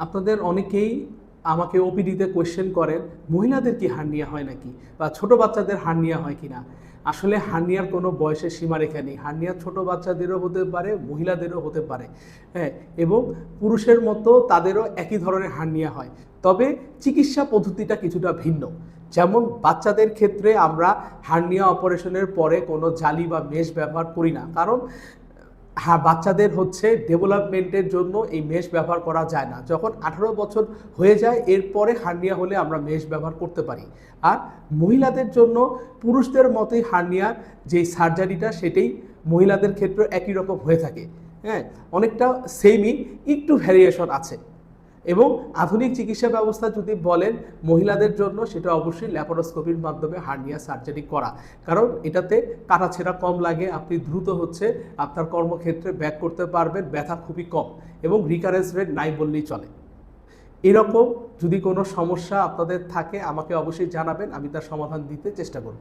আপনাদের অনেকেই আমাকে ওপিডিতে কোয়েশ্চেন করেন মহিলাদের কি হার্নিয়া হয় নাকি বা ছোট বাচ্চাদের হার্নিয়া হয় কিনা। আসলে হার্নিয়ার কোনো বয়সের সীমারেখা নেই। হার্নিয়া ছোট বাচ্চাদেরও হতে পারে, মহিলাদেরও হতে পারে। হ্যাঁ, এবং পুরুষের মতো তাদেরও একই ধরনের হার্নিয়া হয়, তবে চিকিৎসা পদ্ধতিটা কিছুটা ভিন্ন। যেমন বাচ্চাদের ক্ষেত্রে আমরা হার্নিয়া অপারেশনের পরে কোনো জালি বা মেশ ব্যবহার করি না, কারণ হ্যাঁ, বাচ্চাদের হচ্ছে ডেভেলপমেন্টের জন্য এই মেশ ব্যবহার করা যায় না। যখন 18 বছর হয়ে যায় এরপরে হার্নিয়া হলে আমরা মেশ ব্যবহার করতে পারি। আর মহিলাদের জন্য পুরুষদের মতোই হার্নিয়ার যে সার্জারিটা সেটাই মহিলাদের ক্ষেত্রে একই রকম হয়ে থাকে। হ্যাঁ, অনেকটা সেমই, একটু ভ্যারিয়েশন আছে। এবং আধুনিক চিকিৎসা ব্যবস্থা যদি বলেন মহিলাদের জন্য, সেটা অবশ্যই ল্যাপারোস্কোপির মাধ্যমে হার্নিয়া সার্জারি করা, কারণ এটাতে কাটাছেঁড়া কম লাগে, আপনি দ্রুত হচ্ছে আপনার কর্মক্ষেত্রে ব্যাক করতে পারবেন, ব্যথা খুবই কম এবং রিকারেন্স রেট নাই বললেই চলে। এরকম যদি কোনো সমস্যা আপনাদের থাকে আমাকে অবশ্যই জানাবেন, আমি তার সমাধান দিতে চেষ্টা করব।